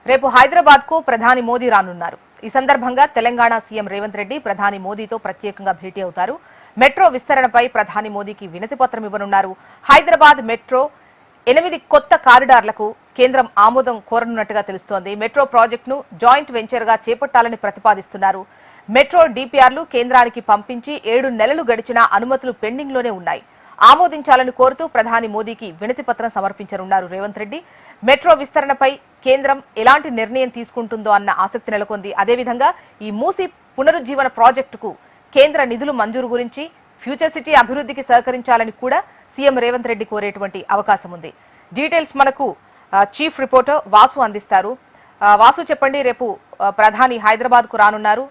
రేపు హైదరాబాద్ కు ప్రధాని మోదీ రానున్నారు. ఈ సందర్భంగా తెలంగాణ సీఎం రేవంత్ రెడ్డి ప్రధాని మోదీతో ప్రత్యేకంగా భేటీ అవుతారు. మెట్రో విస్తరణపై ప్రధాని మోదీకి వినతి పత్రం ఇవ్వనున్నారు. హైదరాబాద్ మెట్రో 8 కొత్త కారిడార్లకు కేంద్రం ఆమోదం కోరనున్నట్టుగా తెలుస్తోంది. మెట్రో ప్రాజెక్టును జాయింట్ వెంచర్ గా చేపట్టాలని ప్రతిపాదిస్తున్నారు. మెట్రో డిపిఆర్లు కేంద్రానికి పంపించి 7 నెలలు గడిచినా అనుమతులు పెండింగ్ లోనే ఉన్నాయి. ఆమోదించాలని కోరుతూ ప్రధాని మోదీకి వినతి పత్రం సమర్పించనున్నారు రేవంత్ రెడ్డి. మెట్రో విస్తరణపై కేంద్రం ఎలాంటి నిర్ణయం తీసుకుంటుందో అన్న ఆసక్తి నెలకొంది. అదేవిధంగా ఈ మూసీ పునరుజ్జీవన ప్రాజెక్టుకు కేంద్ర నిధులు మంజూరు గురించి, ఫ్యూచర్ సిటీ అభివృద్ధికి సహకరించాలని కూడా సీఎం రేవంత్ రెడ్డి కోరేటువంటి అవకాశం ఉంది. డీటెయిల్స్ మనకు చీఫ్ రిపోర్టర్ వాసు అందిస్తారు. వాసు, చెప్పండి, రేపు ప్రధాని హైదరాబాద్ కు రానున్నారు.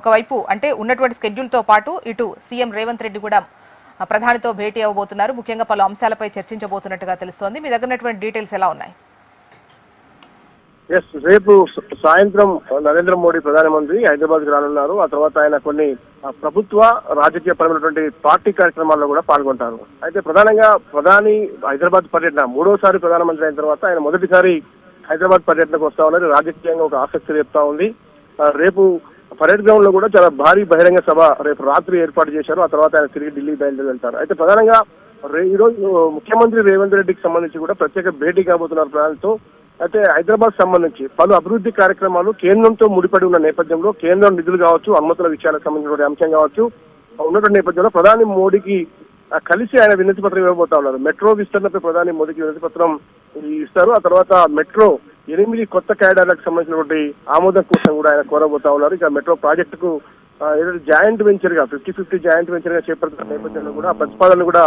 ఒకవైపు అంటే ఉన్నటువంటి స్కెడ్యూల్ తో పాటు ఇటు సీఎం రేవంత్ రెడ్డి కూడా ప్రధానితో భేటీ అవ్వబోతున్నారు. ముఖ్యంగా పలు అంశాలపై చర్చించబోతున్నట్టుగా తెలుస్తోంది. మీ దగ్గర డీటెయిల్స్ ఎలా ఉన్నాయి? రేపు సాయంత్రం నరేంద్ర మోడీ ప్రధానమంత్రి హైదరాబాద్ కు రానున్నారు. ఆ తర్వాత ఆయన కొన్ని ప్రభుత్వ రాజకీయ పరమైనటువంటి పార్టీ కార్యక్రమాల్లో కూడా పాల్గొంటారు. అయితే ప్రధానంగా ప్రధాని హైదరాబాద్ పర్యటన 3వసారి ప్రధానమంత్రి అయిన తర్వాత ఆయన మొదటిసారి హైదరాబాద్ పర్యటనకు వస్తా ఉన్నారు. రాజకీయంగా ఒక ఆసక్తి రేపుతా ఉంది. రేపు పరేడ్ గ్రౌండ్ లో కూడా చాలా భారీ బహిరంగ సభ రేపు రాత్రి ఏర్పాటు చేశారు. ఆ తర్వాత ఆయన తిరిగి ఢిల్లీ బయలుదేరి వెళ్తారు. అయితే ప్రధానంగా ఈ రోజు ముఖ్యమంత్రి రేవంత్ రెడ్డికి సంబంధించి కూడా ప్రత్యేక భేటీ కాబోతున్నారు ప్రధానితో. అయితే హైదరాబాద్ సంబంధించి పలు అభివృద్ధి కార్యక్రమాలు కేంద్రంతో ముడిపడి ఉన్న నేపథ్యంలో కేంద్రం నిధులు కావచ్చు, అనుమతుల విషయాలకు సంబంధించిన అంశం కావచ్చు ఉన్నటువంటి నేపథ్యంలో ప్రధాని మోడీకి కలిసి ఆయన వినతి పత్రం ఇవ్వబోతా ఉన్నారు. మెట్రో విస్తరణపై ప్రధాని మోదీకి వినతి పత్రం ఇస్తారు. ఆ తర్వాత మెట్రో 8 కొత్త కారిడార్లకు సంబంధించినటువంటి ఆమోదం కోసం కూడా ఆయన కోరబోతా ఉన్నారు. ఇక మెట్రో ప్రాజెక్టుకు ఏదైతే జాయింట్ వెంచర్ గా 50-50 జాయింట్ వెంచర్ గా చేపడుతున్న నేపథ్యంలో కూడా ఆ ప్రతిపాదనలు కూడా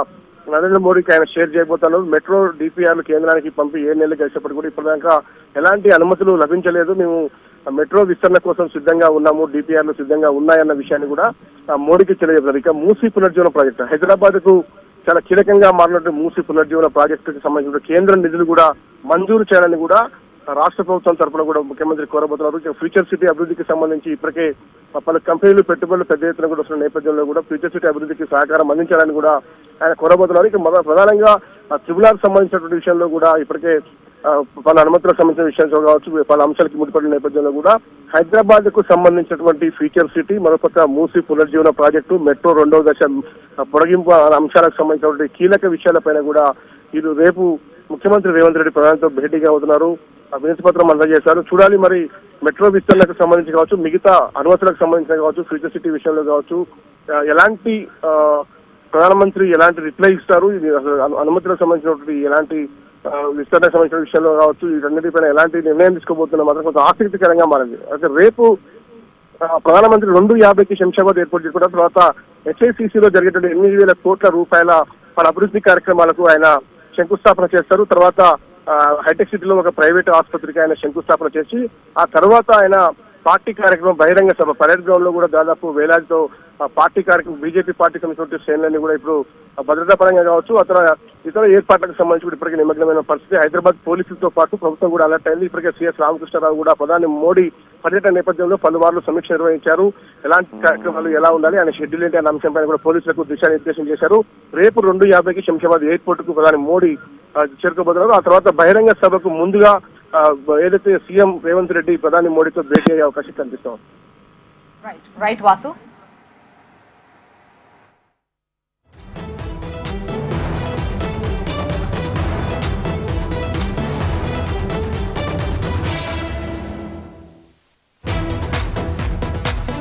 నరేంద్ర మోడీకి ఆయన షేర్ చేయబోతున్నారు. మెట్రో డిపిఆర్లు కేంద్రానికి పంపి 7 నెలలు గడిచేప్పటికి కూడా ఇప్పటిదాకా ఎలాంటి అనుమతులు లభించలేదు. మేము మెట్రో విస్తరణ కోసం సిద్ధంగా ఉన్నాము, డిపిఆర్లు సిద్ధంగా ఉన్నాయన్న విషయాన్ని కూడా మోడీకి తెలియజేస్తారు. ఇక మూసీ పునర్జీవన ప్రాజెక్టు హైదరాబాద్ కు చాలా కీలకంగా మారినట్టు మూసీ పునర్జీవన ప్రాజెక్టుకి సంబంధించిన కేంద్ర నిధులు కూడా మంజూరు చేయాలని కూడా రాష్ట్ర ప్రభుత్వం తరఫున కూడా ముఖ్యమంత్రి కోరబోతున్నారు. ఫ్యూచర్ సిటీ అభివృద్ధికి సంబంధించి ఇప్పటికే పలు కంపెనీలు పెట్టుబడులు పెద్ద ఎత్తున కూడా వస్తున్న నేపథ్యంలో కూడా ఫ్యూచర్ సిటీ అభివృద్ధికి సహకారం అందించాలని కూడా ఆయన కోరబోతున్నారు. ఇక ప్రధానంగా ట్రిబ్యునల్ సంబంధించినటువంటి విషయంలో కూడా ఇప్పటికే పలు అనుమతులకు సంబంధించిన విషయంలో కావచ్చు పలు అంశాలకి ముడిపడిన నేపథ్యంలో కూడా హైదరాబాద్ కు సంబంధించినటువంటి ఫ్యూచర్ సిటీ, మరోపక్క మూసీ పునర్జీవన ప్రాజెక్టు, మెట్రో 2వ దశ పొడిగింపు అంశాలకు సంబంధించినటువంటి కీలక విషయాలపైన కూడా వీరు రేపు ముఖ్యమంత్రి రేవంత్ రెడ్డి ప్రధానితో భేటీగా అవుతున్నారు. వినతి పత్రం అందజేశారు. చూడాలి మరి మెట్రో విస్తరణకు సంబంధించి కావచ్చు, మిగతా అనుమతులకు సంబంధించిన కావచ్చు, ఫ్యూచర్ సిటీ విషయంలో కావచ్చు ఎలాంటి ప్రధానమంత్రి ఎలాంటి రిప్లై ఇస్తారు, అనుమతులకు సంబంధించినటువంటి ఎలాంటి విస్తరణకు సంబంధించిన విషయంలో కావచ్చు, వీటన్నిటిపైన ఎలాంటి నిర్ణయం తీసుకోబోతున్నా మాత్రం కొంత ఆసక్తికరంగా మారింది. అయితే రేపు ప్రధానమంత్రి 2:50కి శంషాబాద్ ఎయిర్పోర్ట్ చేసుకుంటారు. తర్వాత హెచ్ఐసిసిలో జరిగేటువంటి 8,000 కోట్ల రూపాయల పలు అభివృద్ధి కార్యక్రమాలకు ఆయన శంకుస్థాపన చేస్తారు. తర్వాత హైటెక్ సిటీలో ఒక ప్రైవేట్ ఆసుపత్రికి ఆయన శంకుస్థాపన చేసి ఆ తర్వాత ఆయన పార్టీ కార్యక్రమం బహిరంగ సభ పరేడ్ గ్రౌండ్ లో కూడా దాదాపు వేలాదితో పార్టీ కార్యక్రమం బీజేపీ పార్టీ సంబంధించిన శ్రేణులన్నీ కూడా ఇప్పుడు భద్రతా పరంగా కావచ్చు ఇతర ఏర్పాట్లకు సంబంధించి కూడా ఇప్పటికే నిమగ్నమైన పరిస్థితి. హైదరాబాద్ పోలీసులతో పాటు ప్రభుత్వం కూడా అలర్ట్ అయింది. ఇప్పటికే సీఎస్ రామకృష్ణరావు కూడా ప్రధాని మోడీ పర్యటన నేపథ్యంలో పలుమార్లు సమీక్ష నిర్వహించారు. ఎలాంటి కార్యక్రమాలు ఎలా ఉండాలి ఆయన షెడ్యూల్ ఏంటి అన్న అంశంపై కూడా పోలీసులకు దిశానిర్దేశం చేశారు. రేపు 2:50కి శంషాబాద్ ఎయిర్పోర్ట్ కు ప్రధాని మోడీ చేరుకోబోతున్నారు. ఆ తర్వాత బహిరంగ సభకు ముందుగా ఏదైతే సీఎం రేవంత్ రెడ్డి ప్రధాని మోడీతో భేటీ అయ్యే అవకాశం కనిపిస్తాం. రైట్ వాసు.